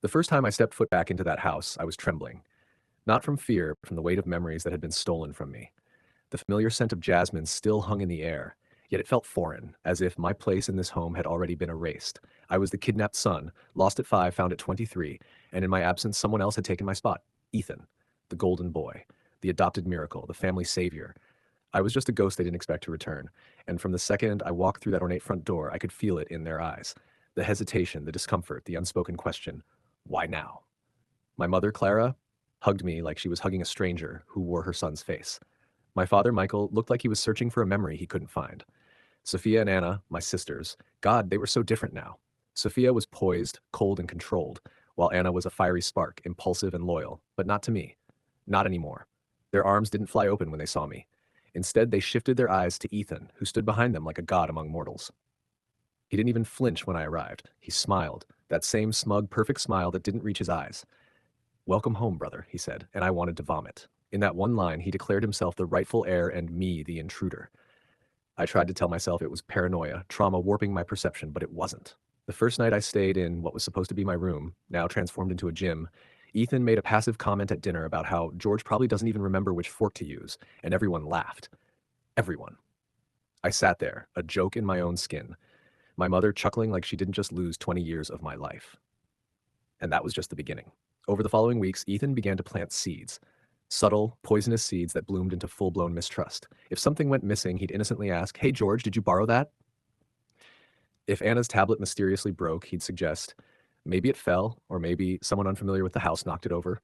The first time I stepped foot back into that house, I was trembling. Not from fear, but from the weight of memories that had been stolen from me. The familiar scent of jasmine still hung in the air, yet it felt foreign, as if my place in this home had already been erased. I was the kidnapped son, lost at 5, found at 23, and in my absence, someone else had taken my spot. Ethan, the golden boy, the adopted miracle, the family savior. I was just a ghost they didn't expect to return, and from the second I walked through that ornate front door, I could feel it in their eyes. The hesitation, the discomfort, the unspoken question, why now? My mother, Clara, hugged me like she was hugging a stranger who wore her son's face. My father, Michael, looked like he was searching for a memory he couldn't find. Sophia and Annah, my sisters, God, they were so different now. Sophia was poised, cold, and controlled, while Anna was a fiery spark, impulsive and loyal, but not to me. Not anymore. Their arms didn't fly open when they saw me. Instead, they shifted their eyes to Ethan, who stood behind them like a god among mortals. He didn't even flinch when I arrived. He smiled, that same smug, perfect smile that didn't reach his eyes. "Welcome home, brother," he said, and I wanted to vomit. In that one line, he declared himself the rightful heir and me the intruder. I tried to tell myself it was paranoia, trauma warping my perception, but it wasn't. The first night I stayed in what was supposed to be my room, now transformed into a gym, Ethan made a passive comment at dinner about how George probably doesn't even remember which fork to use, and everyone laughed. Everyone. I sat there, a joke in my own skin, my mother chuckling like she didn't just lose 20 years of my life. And that was just the beginning. Over the following weeks, Ethan began to plant seeds. Subtle, poisonous seeds that bloomed into full-blown mistrust. If something went missing, he'd innocently ask, "Hey, George, did you borrow that?" If Anna's tablet mysteriously broke, he'd suggest, "Maybe it fell, or maybe someone unfamiliar with the house knocked it over."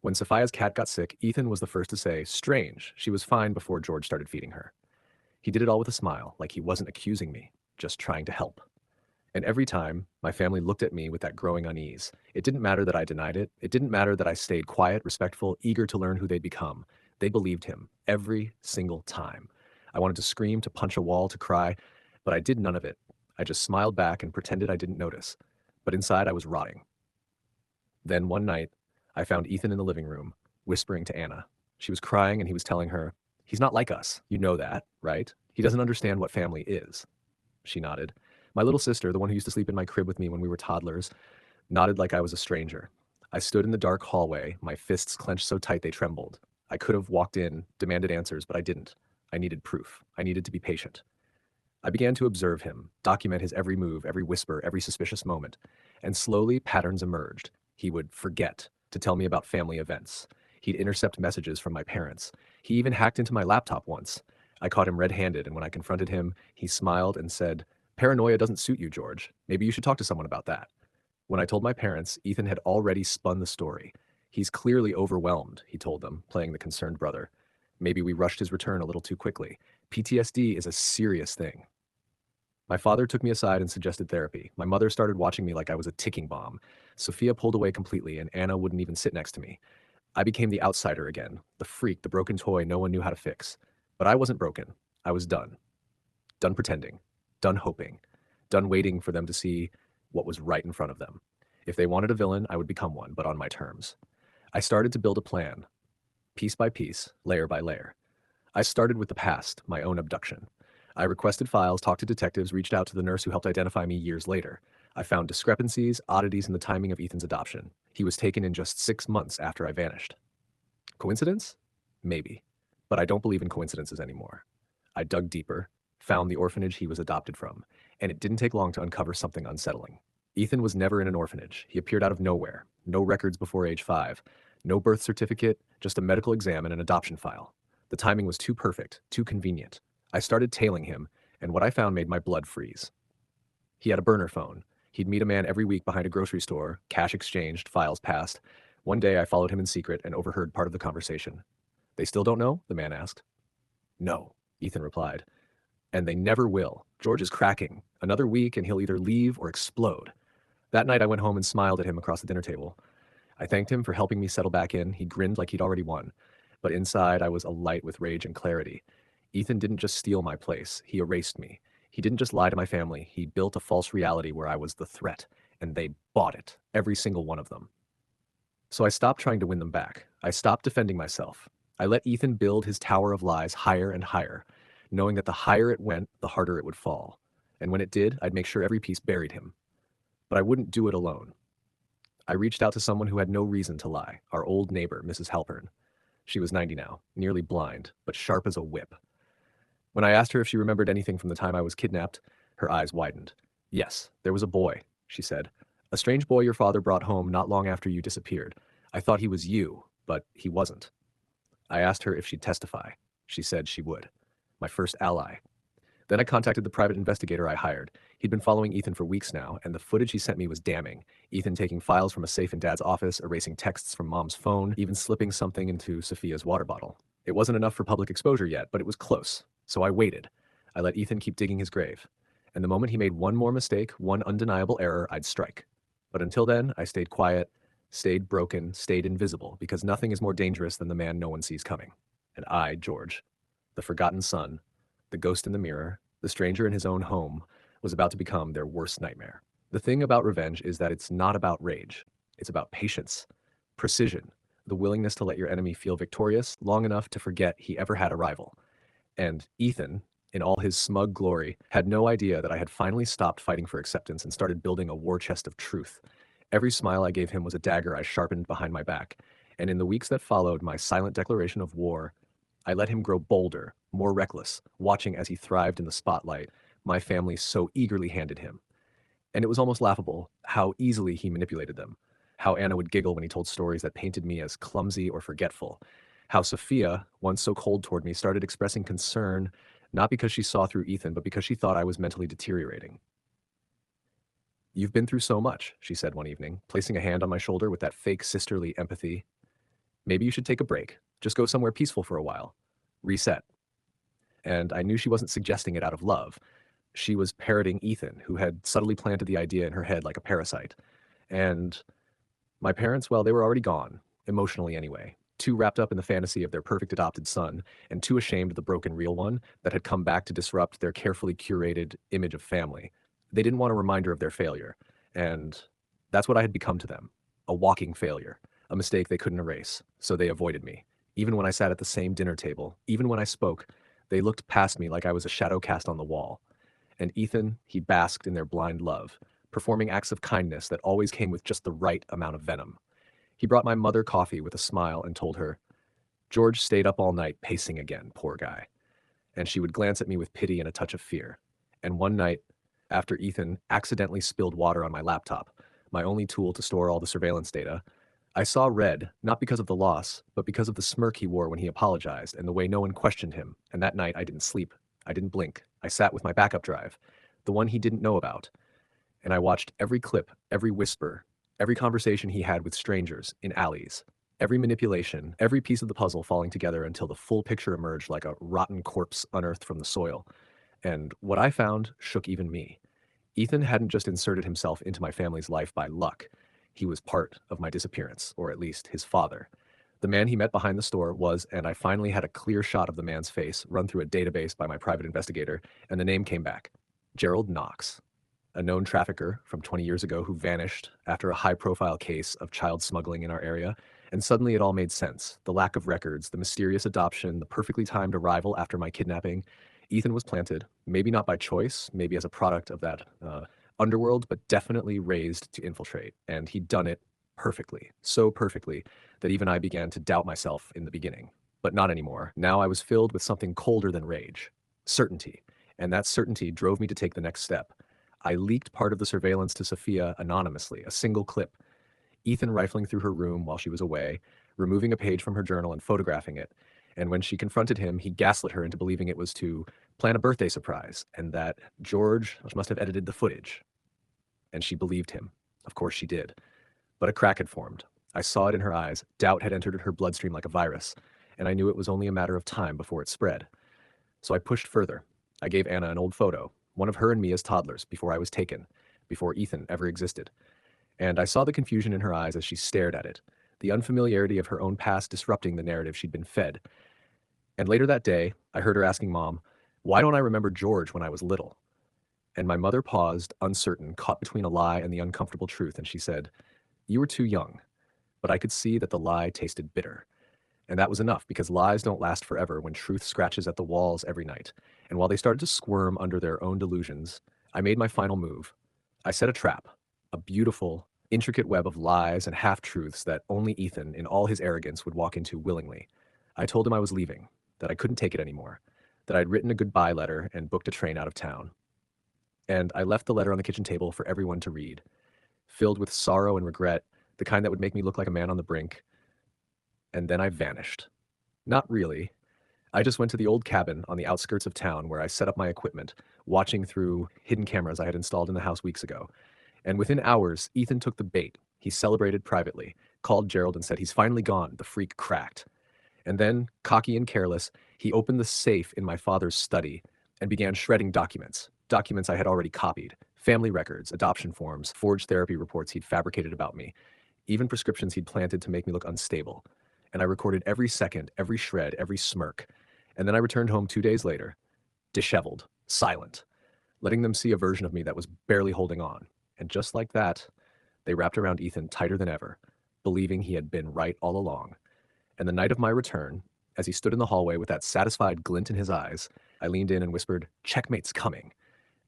When Sophia's cat got sick, Ethan was the first to say, "Strange, she was fine before George started feeding her." He did it all with a smile, like he wasn't accusing me, just trying to help. And every time, my family looked at me with that growing unease. It didn't matter that I denied it. It didn't matter that I stayed quiet, respectful, eager to learn who they'd become. They believed him every single time. I wanted to scream, to punch a wall, to cry, but I did none of it. I just smiled back and pretended I didn't notice. But inside, I was rotting. Then one night, I found Ethan in the living room, whispering to Anna. She was crying and he was telling her, "He's not like us. You know that, right? He doesn't understand what family is." She nodded. My little sister, the one who used to sleep in my crib with me when we were toddlers, nodded like I was a stranger. I stood in the dark hallway, my fists clenched so tight they trembled. I could have walked in, demanded answers, but I didn't. I needed proof. I needed to be patient. I began to observe him, document his every move, every whisper, every suspicious moment. And slowly, patterns emerged. He would forget to tell me about family events. He'd intercept messages from my parents. He even hacked into my laptop once. I caught him red-handed, and when I confronted him, he smiled and said, "Paranoia doesn't suit you, George. Maybe you should talk to someone about that." When I told my parents, Ethan had already spun the story. "He's clearly overwhelmed," he told them, playing the concerned brother. "Maybe we rushed his return a little too quickly. PTSD is a serious thing." My father took me aside and suggested therapy. My mother started watching me like I was a ticking bomb. Sophia pulled away completely, and Anna wouldn't even sit next to me. I became the outsider again, the freak, the broken toy no one knew how to fix. But I wasn't broken. I was done. Done pretending. Done hoping. Done waiting for them to see what was right in front of them. If they wanted a villain, I would become one, but on my terms. I started to build a plan, piece by piece, layer by layer. I started with the past, my own abduction. I requested files, talked to detectives, reached out to the nurse who helped identify me years later. I found discrepancies, oddities in the timing of Ethan's adoption. He was taken in just 6 months after I vanished. Coincidence? Maybe. But I don't believe in coincidences anymore. I dug deeper, found the orphanage he was adopted from, and it didn't take long to uncover something unsettling. Ethan was never in an orphanage. He appeared out of nowhere. No records before age 5. No birth certificate, just a medical exam and an adoption file. The timing was too perfect, too convenient. I started tailing him, and what I found made my blood freeze. He had a burner phone. He'd meet a man every week behind a grocery store, cash exchanged, files passed. One day I followed him in secret and overheard part of the conversation. "They still don't know?" the man asked. "No," Ethan replied. "And they never will. George is cracking. Another week and he'll either leave or explode." That night I went home and smiled at him across the dinner table. I thanked him for helping me settle back in. He grinned like he'd already won. But inside I was alight with rage and clarity. Ethan didn't just steal my place. He erased me. He didn't just lie to my family. He built a false reality where I was the threat. And they bought it. Every single one of them. So I stopped trying to win them back. I stopped defending myself. I let Ethan build his tower of lies higher and higher, knowing that the higher it went, the harder it would fall. And when it did, I'd make sure every piece buried him. But I wouldn't do it alone. I reached out to someone who had no reason to lie, our old neighbor, Mrs. Halpern. She was 90 now, nearly blind, but sharp as a whip. When I asked her if she remembered anything from the time I was kidnapped, her eyes widened. Yes, there was a boy, she said. A strange boy your father brought home not long after you disappeared. I thought he was you, but he wasn't. I asked her if she'd testify. She said she would. My first ally. Then I contacted the private investigator I hired. He'd been following Ethan for weeks now, and the footage he sent me was damning. Ethan taking files from a safe in Dad's office, erasing texts from Mom's phone, even slipping something into Sophia's water bottle. It wasn't enough for public exposure yet, but it was close. So I waited. I let Ethan keep digging his grave. And the moment he made one more mistake, one undeniable error, I'd strike. But until then, I stayed quiet, stayed broken, stayed invisible, because nothing is more dangerous than the man no one sees coming. And I, George, the forgotten son, the ghost in the mirror, the stranger in his own home, was about to become their worst nightmare. The thing about revenge is that it's not about rage. It's about patience, precision, the willingness to let your enemy feel victorious long enough to forget he ever had a rival. And Ethan, in all his smug glory, had no idea that I had finally stopped fighting for acceptance and started building a war chest of truth. Every smile I gave him was a dagger I sharpened behind my back, and in the weeks that followed my silent declaration of war, I let him grow bolder, more reckless, watching as he thrived in the spotlight my family so eagerly handed him. And it was almost laughable how easily he manipulated them, how Anna would giggle when he told stories that painted me as clumsy or forgetful, how Sophia, once so cold toward me, started expressing concern not because she saw through Ethan, but because she thought I was mentally deteriorating. "You've been through so much," she said one evening, placing a hand on my shoulder with that fake sisterly empathy. "Maybe you should take a break. Just go somewhere peaceful for a while. Reset." And I knew she wasn't suggesting it out of love. She was parroting Ethan, who had subtly planted the idea in her head like a parasite. And my parents, well, they were already gone, emotionally anyway, too wrapped up in the fantasy of their perfect adopted son, and too ashamed of the broken real one that had come back to disrupt their carefully curated image of family. They didn't want a reminder of their failure, and that's what I had become to them, a walking failure, a mistake they couldn't erase, so they avoided me. Even when I sat at the same dinner table, even when I spoke, they looked past me like I was a shadow cast on the wall. And Ethan, he basked in their blind love, performing acts of kindness that always came with just the right amount of venom. He brought my mother coffee with a smile and told her, "George stayed up all night pacing again, poor guy." And she would glance at me with pity and a touch of fear. And one night, after Ethan accidentally spilled water on my laptop, my only tool to store all the surveillance data, I saw red, not because of the loss, but because of the smirk he wore when he apologized and the way no one questioned him. And that night I didn't sleep. I didn't blink. I sat with my backup drive, the one he didn't know about, and I watched every clip, every whisper, every conversation he had with strangers in alleys, every manipulation, every piece of the puzzle falling together until the full picture emerged like a rotten corpse unearthed from the soil. And what I found shook even me. Ethan hadn't just inserted himself into my family's life by luck. He was part of my disappearance, or at least his father. The man he met behind the store was, and I finally had a clear shot of the man's face run through a database by my private investigator, and the name came back. Gerald Knox, a known trafficker from 20 years ago who vanished after a high-profile case of child smuggling in our area. And suddenly it all made sense. The lack of records, the mysterious adoption, the perfectly timed arrival after my kidnapping. Ethan was planted, maybe not by choice, maybe as a product of that underworld, but definitely raised to infiltrate. And he'd done it perfectly, so perfectly that even I began to doubt myself in the beginning. But not anymore. Now I was filled with something colder than rage, certainty. And that certainty drove me to take the next step. I leaked part of the surveillance to Sophia anonymously, a single clip. Ethan rifling through her room while she was away, removing a page from her journal and photographing it. And when she confronted him, he gaslit her into believing it was to plan a birthday surprise and that George must have edited the footage. And she believed him. Of course she did. But a crack had formed. I saw it in her eyes. Doubt had entered her bloodstream like a virus, and I knew it was only a matter of time before it spread. So I pushed further. I gave Anna an old photo, one of her and me as toddlers, before I was taken, before Ethan ever existed. And I saw the confusion in her eyes as she stared at it, the unfamiliarity of her own past disrupting the narrative she'd been fed. And later that day, I heard her asking Mom, "Why don't I remember George when I was little?" And my mother paused, uncertain, caught between a lie and the uncomfortable truth, and she said, "You were too young." But I could see that the lie tasted bitter. And that was enough, because lies don't last forever when truth scratches at the walls every night. And while they started to squirm under their own delusions, I made my final move. I set a trap, a beautiful, intricate web of lies and half-truths that only Ethan, in all his arrogance, would walk into willingly. I told him I was leaving, that I couldn't take it anymore, that I'd written a goodbye letter and booked a train out of town. And I left the letter on the kitchen table for everyone to read, filled with sorrow and regret, the kind that would make me look like a man on the brink. And then I vanished. Not really. I just went to the old cabin on the outskirts of town where I set up my equipment, watching through hidden cameras I had installed in the house weeks ago. And within hours, Ethan took the bait. He celebrated privately, called Gerald and said he's finally gone, the freak cracked. And then, cocky and careless, he opened the safe in my father's study and began shredding documents. Documents I had already copied, family records, adoption forms, forged therapy reports he'd fabricated about me, even prescriptions he'd planted to make me look unstable. And I recorded every second, every shred, every smirk. And then I returned home 2 days later, disheveled, silent, letting them see a version of me that was barely holding on. And just like that, they wrapped around Ethan tighter than ever, believing he had been right all along. And the night of my return, as he stood in the hallway with that satisfied glint in his eyes, I leaned in and whispered, "Checkmate's coming."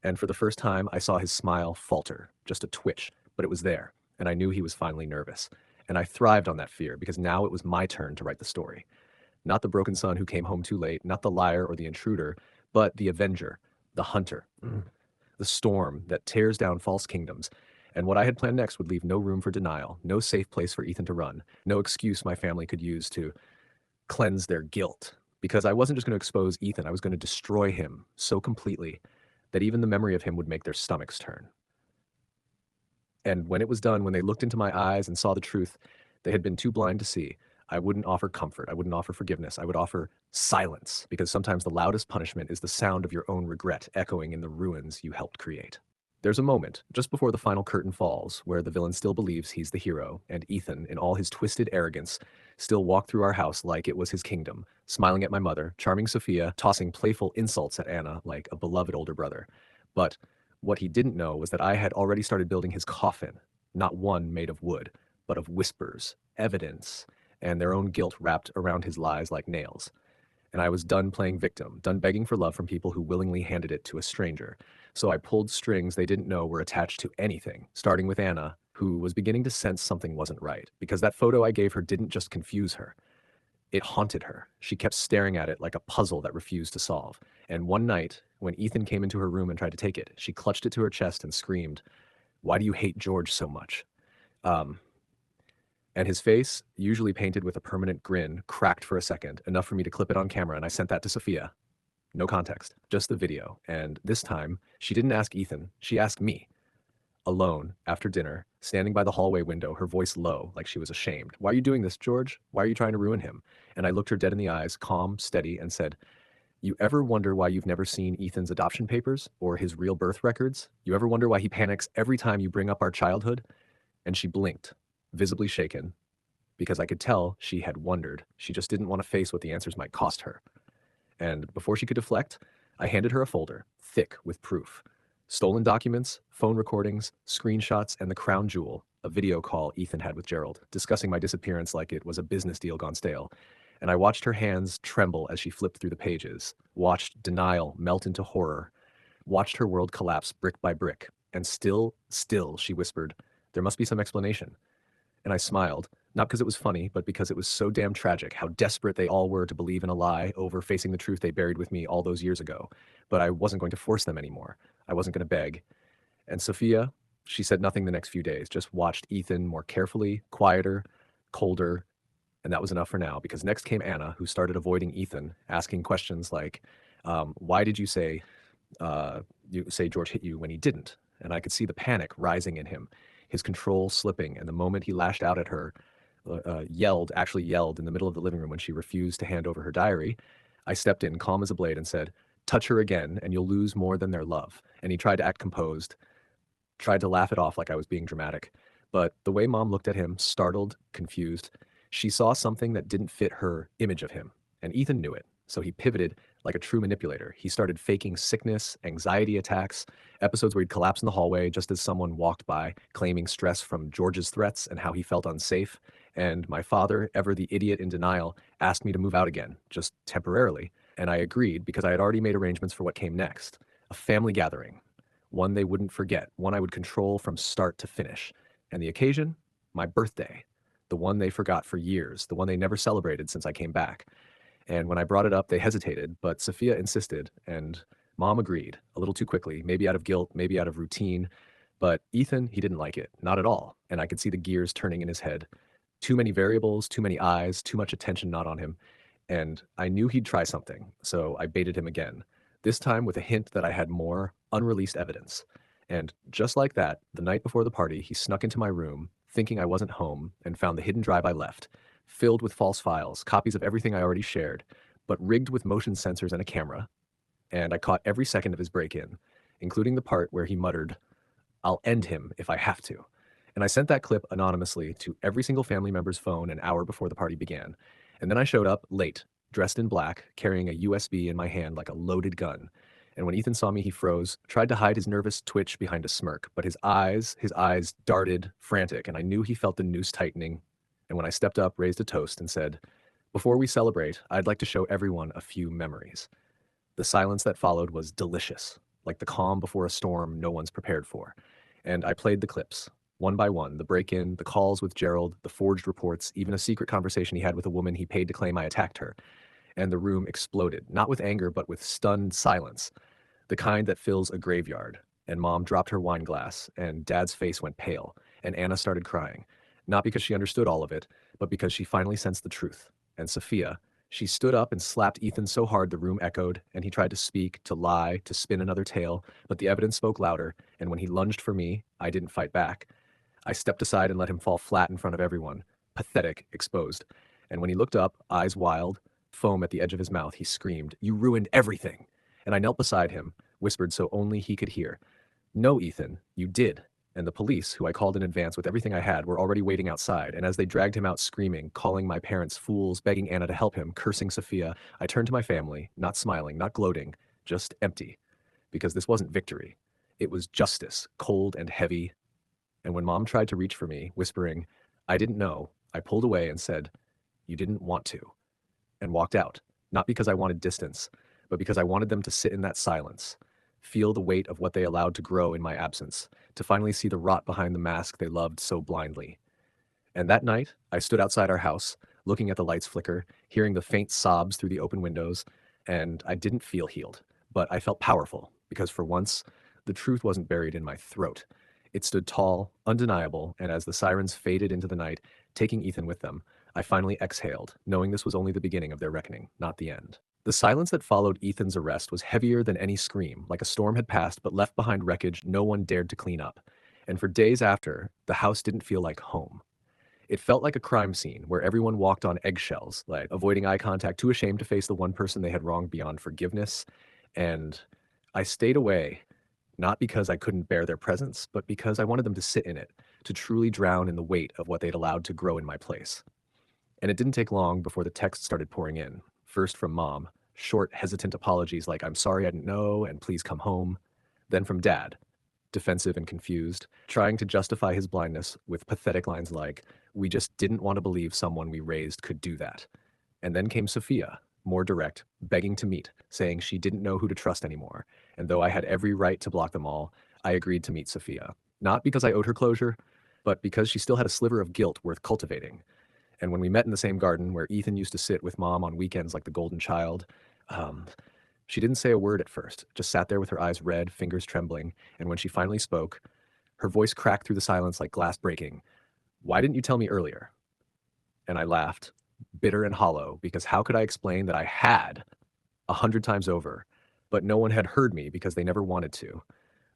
And for the first time, I saw his smile falter, just a twitch, but it was there, and I knew he was finally nervous. And I thrived on that fear because now it was my turn to write the story. Not the broken son who came home too late, not the liar or the intruder, but the avenger, the hunter, the storm that tears down false kingdoms. And what I had planned next would leave no room for denial, no safe place for Ethan to run, no excuse my family could use to cleanse their guilt. Because I wasn't just going to expose Ethan, I was going to destroy him so completely that even the memory of him would make their stomachs turn. And when it was done, when they looked into my eyes and saw the truth they had been too blind to see, I wouldn't offer comfort. I wouldn't offer forgiveness. I would offer silence, because sometimes the loudest punishment is the sound of your own regret echoing in the ruins you helped create. There's a moment, just before the final curtain falls, where the villain still believes he's the hero, and Ethan, in all his twisted arrogance, still walked through our house like it was his kingdom, smiling at my mother, charming Sophia, tossing playful insults at Anna like a beloved older brother. But what he didn't know was that I had already started building his coffin, not one made of wood, but of whispers, evidence, and their own guilt wrapped around his lies like nails. And I was done playing victim, done begging for love from people who willingly handed it to a stranger. So I pulled strings they didn't know were attached to anything, starting with Anna, who was beginning to sense something wasn't right, because that photo I gave her didn't just confuse her. It haunted her. She kept staring at it like a puzzle that refused to solve. And one night, when Ethan came into her room and tried to take it, she clutched it to her chest and screamed, "Why do you hate George so much?" Um, and his face, usually painted with a permanent grin, cracked for a second, enough for me to clip it on camera, and I sent that to Sophia. No context, just the video. And this time, she didn't ask Ethan, she asked me. Alone, after dinner, standing by the hallway window, her voice low, like she was ashamed. "Why are you doing this, George? Why are you trying to ruin him?" And I looked her dead in the eyes, calm, steady, and said, "You ever wonder why you've never seen Ethan's adoption papers or his real birth records? You ever wonder why he panics every time you bring up our childhood?" And she blinked, visibly shaken, because I could tell she had wondered. She just didn't want to face what the answers might cost her. And before she could deflect, I handed her a folder, thick with proof. Stolen documents, phone recordings, screenshots, and the crown jewel, a video call Ethan had with Gerald, discussing my disappearance like it was a business deal gone stale. And I watched her hands tremble as she flipped through the pages, watched denial melt into horror, watched her world collapse brick by brick. And still, she whispered, "There must be some explanation." And I smiled, not because it was funny, but because it was so damn tragic how desperate they all were to believe in a lie over facing the truth they buried with me all those years ago. But I wasn't going to force them anymore. I wasn't going to beg. And Sophia, she said nothing the next few days, just watched Ethan more carefully, quieter, colder, and that was enough for now, because next came Anna, who started avoiding Ethan, asking questions like, "Why did you say George hit you when he didn't?" And I could see the panic rising in him, his control slipping, and the moment he lashed out at her, actually yelled in the middle of the living room when she refused to hand over her diary, I stepped in, calm as a blade, and said, "Touch her again, and you'll lose more than their love." And he tried to act composed, tried to laugh it off like I was being dramatic. But the way Mom looked at him, startled, confused, she saw something that didn't fit her image of him. And Ethan knew it. So he pivoted like a true manipulator. He started faking sickness, anxiety attacks, episodes where he'd collapse in the hallway just as someone walked by, claiming stress from George's threats and how he felt unsafe. And my father, ever the idiot in denial, asked me to move out again, just temporarily. And I agreed because I had already made arrangements for what came next. A family gathering, one they wouldn't forget, one I would control from start to finish. And the occasion? My birthday. The one they forgot for years, the one they never celebrated since I came back. And when I brought it up, they hesitated, but Sophia insisted, and Mom agreed, a little too quickly, maybe out of guilt, maybe out of routine. But Ethan, he didn't like it, not at all. And I could see the gears turning in his head. Too many variables, too many eyes, too much attention not on him. And I knew he'd try something, so I baited him again, this time with a hint that I had more unreleased evidence. And just like that, the night before the party, he snuck into my room, thinking I wasn't home, and found the hidden drive I left, filled with false files, copies of everything I already shared, but rigged with motion sensors and a camera. And I caught every second of his break in, including the part where he muttered, "I'll end him if I have to." And I sent that clip anonymously to every single family member's phone an hour before the party began. And then I showed up late, dressed in black, carrying a USB in my hand like a loaded gun. And when Ethan saw me, he froze, tried to hide his nervous twitch behind a smirk, but his eyes darted frantic, and I knew he felt the noose tightening. And when I stepped up, raised a toast, and said, "Before we celebrate, I'd like to show everyone a few memories." The silence that followed was delicious, like the calm before a storm no one's prepared for. And I played the clips, one by one, the break-in, the calls with Gerald, the forged reports, even a secret conversation he had with a woman he paid to claim I attacked her. And the room exploded, not with anger, but with stunned silence, the kind that fills a graveyard. And Mom dropped her wine glass, and Dad's face went pale, and Anna started crying, not because she understood all of it, but because she finally sensed the truth. And Sophia, she stood up and slapped Ethan so hard the room echoed, and he tried to speak, to lie, to spin another tale, but the evidence spoke louder, and when he lunged for me, I didn't fight back. I stepped aside and let him fall flat in front of everyone, pathetic, exposed. And when he looked up, eyes wild, foam at the edge of his mouth, he screamed, "You ruined everything!" And I knelt beside him, whispered so only he could hear, "No, Ethan, you did." And the police, who I called in advance with everything I had, were already waiting outside. And as they dragged him out screaming, calling my parents fools, begging Anna to help him, cursing Sophia, I turned to my family, not smiling, not gloating, just empty. Because this wasn't victory. It was justice, cold and heavy. And when Mom tried to reach for me, whispering, "I didn't know," I pulled away and said, "You didn't want to," and walked out, not because I wanted distance, but because I wanted them to sit in that silence, feel the weight of what they allowed to grow in my absence, to finally see the rot behind the mask they loved so blindly. And that night, I stood outside our house, looking at the lights flicker, hearing the faint sobs through the open windows, and I didn't feel healed, but I felt powerful, because for once, the truth wasn't buried in my throat. It stood tall, undeniable, and as the sirens faded into the night, taking Ethan with them, I finally exhaled, knowing this was only the beginning of their reckoning, not the end. The silence that followed Ethan's arrest was heavier than any scream, like a storm had passed but left behind wreckage no one dared to clean up. And for days after, the house didn't feel like home. It felt like a crime scene where everyone walked on eggshells, like avoiding eye contact, too ashamed to face the one person they had wronged beyond forgiveness. And I stayed away, not because I couldn't bear their presence, but because I wanted them to sit in it, to truly drown in the weight of what they'd allowed to grow in my place. And it didn't take long before the texts started pouring in. First from Mom, short, hesitant apologies like, "I'm sorry I didn't know," and "Please come home." Then from Dad, defensive and confused, trying to justify his blindness with pathetic lines like, "We just didn't want to believe someone we raised could do that." And then came Sophia, more direct, begging to meet, saying she didn't know who to trust anymore. And though I had every right to block them all, I agreed to meet Sophia. Not because I owed her closure, but because she still had a sliver of guilt worth cultivating. And when we met in the same garden where Ethan used to sit with Mom on weekends like the golden child, um, she didn't say a word at first, just sat there with her eyes red, fingers trembling. And when she finally spoke, her voice cracked through the silence like glass breaking. "Why didn't you tell me earlier?" And I laughed, bitter and hollow, because how could I explain that I had 100 times over, but no one had heard me because they never wanted to?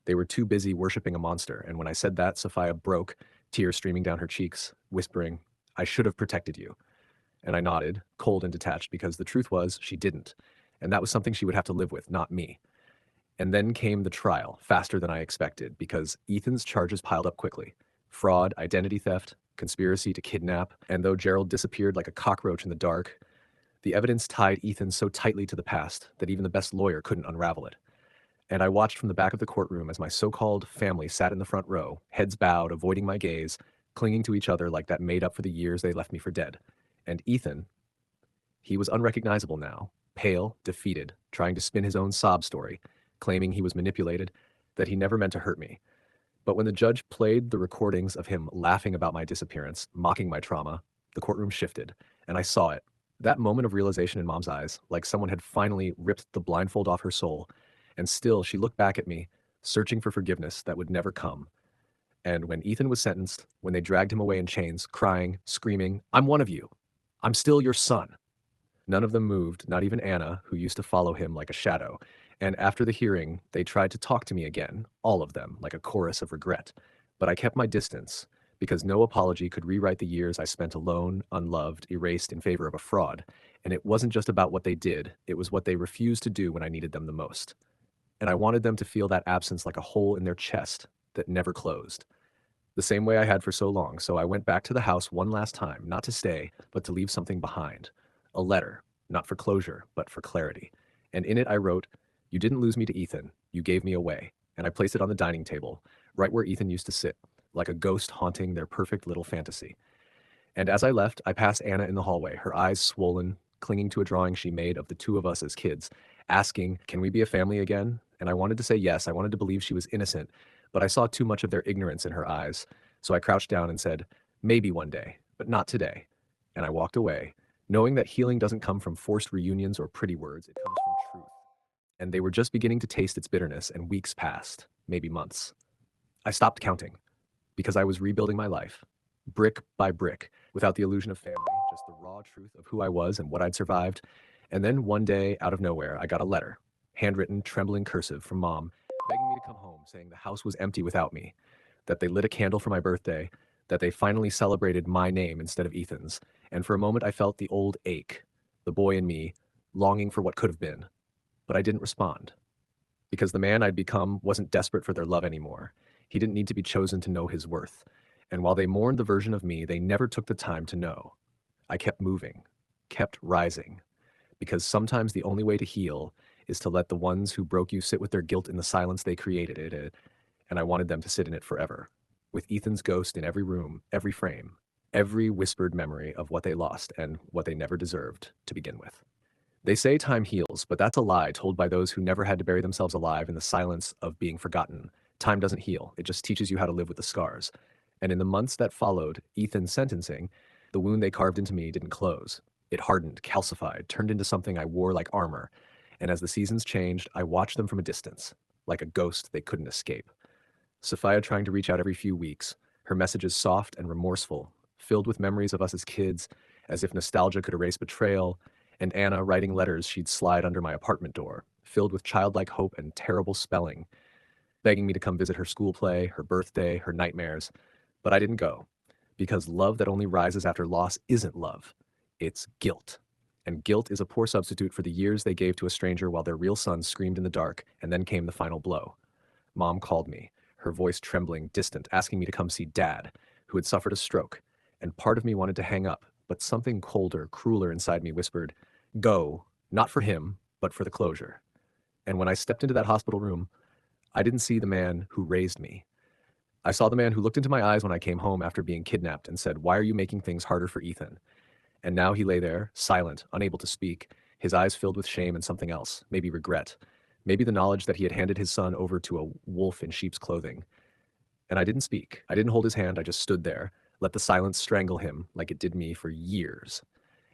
They were too busy worshiping a monster. And when I said that, Sophia broke, tears streaming down her cheeks, whispering, "I should have protected you." And I nodded, cold and detached, because the truth was she didn't. And that was something she would have to live with, not me. And then came the trial, faster than I expected, because Ethan's charges piled up quickly. Fraud, identity theft, conspiracy to kidnap, and though Gerald disappeared like a cockroach in the dark, the evidence tied Ethan so tightly to the past that even the best lawyer couldn't unravel it. And I watched from the back of the courtroom as my so-called family sat in the front row, heads bowed, avoiding my gaze, clinging to each other like that made up for the years they left me for dead. And Ethan, he was unrecognizable now, pale, defeated, trying to spin his own sob story, claiming he was manipulated, that he never meant to hurt me. But when the judge played the recordings of him laughing about my disappearance, mocking my trauma, the courtroom shifted, and I saw it. That moment of realization in Mom's eyes, like someone had finally ripped the blindfold off her soul, and still she looked back at me, searching for forgiveness that would never come. And when Ethan was sentenced, when they dragged him away in chains, crying, screaming, "I'm one of you. I'm still your son." None of them moved, not even Anna, who used to follow him like a shadow. And after the hearing, they tried to talk to me again, all of them, like a chorus of regret. But I kept my distance, because no apology could rewrite the years I spent alone, unloved, erased in favor of a fraud. And it wasn't just about what they did, it was what they refused to do when I needed them the most. And I wanted them to feel that absence like a hole in their chest that never closed. The same way I had for so long, so I went back to the house one last time, not to stay, but to leave something behind. A letter, not for closure, but for clarity. And in it I wrote, "You didn't lose me to Ethan, you gave me away." And I placed it on the dining table, right where Ethan used to sit, like a ghost haunting their perfect little fantasy. And as I left, I passed Anna in the hallway, her eyes swollen, clinging to a drawing she made of the two of us as kids, asking, "Can we be a family again?" And I wanted to say yes, I wanted to believe she was innocent, but I saw too much of their ignorance in her eyes. So I crouched down and said, "Maybe one day, but not today." And I walked away, knowing that healing doesn't come from forced reunions or pretty words, it comes from truth. And they were just beginning to taste its bitterness, and weeks passed, maybe months. I stopped counting because I was rebuilding my life, brick by brick, without the illusion of family, just the raw truth of who I was and what I'd survived. And then one day, out of nowhere, I got a letter, handwritten, trembling cursive from Mom, begging me to come home, saying the house was empty without me, that they lit a candle for my birthday, that they finally celebrated my name instead of Ethan's. And for a moment, I felt the old ache, the boy in me, longing for what could have been. But I didn't respond because the man I'd become wasn't desperate for their love anymore. He didn't need to be chosen to know his worth. And while they mourned the version of me, they never took the time to know. I kept moving, kept rising, because sometimes the only way to heal is to let the ones who broke you sit with their guilt in the silence they created it, and I wanted them to sit in it forever, with Ethan's ghost in every room, every frame, every whispered memory of what they lost and what they never deserved to begin with. They say time heals, but that's a lie told by those who never had to bury themselves alive in the silence of being forgotten. Time doesn't heal, it just teaches you how to live with the scars. And in the months that followed Ethan's sentencing, the wound they carved into me didn't close. It hardened, calcified, turned into something I wore like armor. And as the seasons changed, I watched them from a distance, like a ghost they couldn't escape. Sophia trying to reach out every few weeks, her messages soft and remorseful, filled with memories of us as kids, as if nostalgia could erase betrayal, and Anna writing letters she'd slide under my apartment door, filled with childlike hope and terrible spelling, begging me to come visit her school play, her birthday, her nightmares. But I didn't go, because love that only rises after loss isn't love. It's guilt. And guilt is a poor substitute for the years they gave to a stranger while their real son screamed in the dark, and then came the final blow. Mom called me, her voice trembling, distant, asking me to come see Dad, who had suffered a stroke. And part of me wanted to hang up, but something colder, crueler inside me whispered, "Go, not for him, but for the closure." And when I stepped into that hospital room, I didn't see the man who raised me. I saw the man who looked into my eyes when I came home after being kidnapped and said, "Why are you making things harder for Ethan?" And now he lay there, silent, unable to speak, his eyes filled with shame and something else, maybe regret, maybe the knowledge that he had handed his son over to a wolf in sheep's clothing. And I didn't speak. I didn't hold his hand. I just stood there, let the silence strangle him like it did me for years.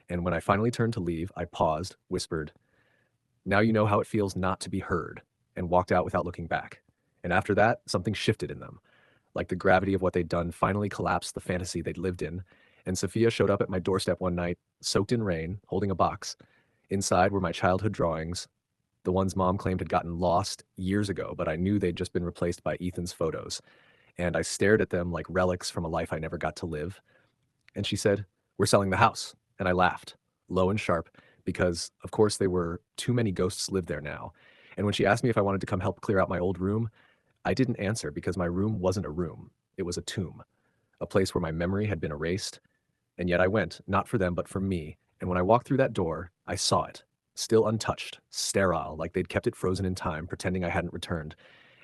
And when I finally turned to leave, I paused, whispered, "Now you know how it feels not to be heard," and walked out without looking back. And after that, something shifted in them. Like the gravity of what they'd done finally collapsed the fantasy they'd lived in. And Sophia showed up at my doorstep one night, soaked in rain, holding a box. Inside were my childhood drawings, the ones Mom claimed had gotten lost years ago, but I knew they'd just been replaced by Ethan's photos. And I stared at them like relics from a life I never got to live. And she said, "We're selling the house." And I laughed, low and sharp, because of course there were too many ghosts live there now. And when she asked me if I wanted to come help clear out my old room, I didn't answer because my room wasn't a room. It was a tomb, a place where my memory had been erased. And yet I went, not for them, but for me. And when I walked through that door, I saw it, still untouched, sterile, like they'd kept it frozen in time, pretending I hadn't returned.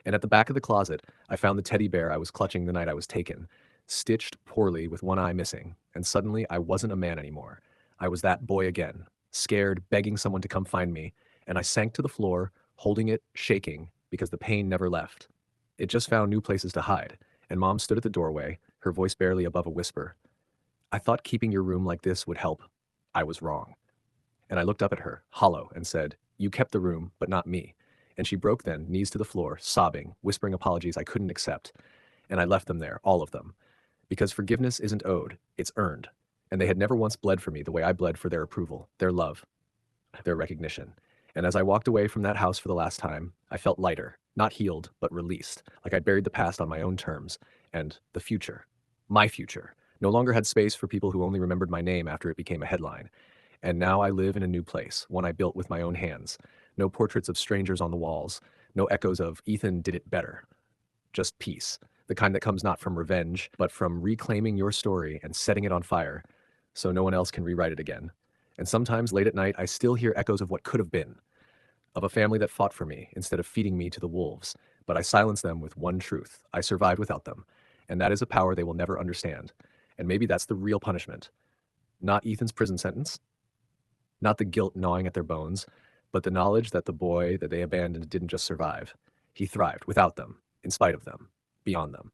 And at the back of the closet, I found the teddy bear I was clutching the night I was taken, stitched poorly with one eye missing. And suddenly, I wasn't a man anymore. I was that boy again, scared, begging someone to come find me. And I sank to the floor, holding it, shaking, because the pain never left. It just found new places to hide, and Mom stood at the doorway, her voice barely above a whisper. I thought keeping your room like this would help. I was wrong. And I looked up at her, hollow, and said, You kept the room, but not me. And she broke then, knees to the floor, sobbing, whispering apologies I couldn't accept. And I left them there, all of them. Because forgiveness isn't owed, it's earned. And they had never once bled for me the way I bled for their approval, their love, their recognition. And as I walked away from that house for the last time, I felt lighter, not healed, but released, like I buried the past on my own terms, and the future, my future, no longer had space for people who only remembered my name after it became a headline. And now I live in a new place, one I built with my own hands. No portraits of strangers on the walls, no echoes of Ethan did it better. Just peace, the kind that comes not from revenge, but from reclaiming your story and setting it on fire so no one else can rewrite it again. And sometimes late at night, I still hear echoes of what could have been, of a family that fought for me instead of feeding me to the wolves. But I silence them with one truth. I survived without them. And that is a power they will never understand. And maybe that's the real punishment. Not Ethan's prison sentence, not the guilt gnawing at their bones, but the knowledge that the boy that they abandoned didn't just survive. He thrived without them, in spite of them, beyond them.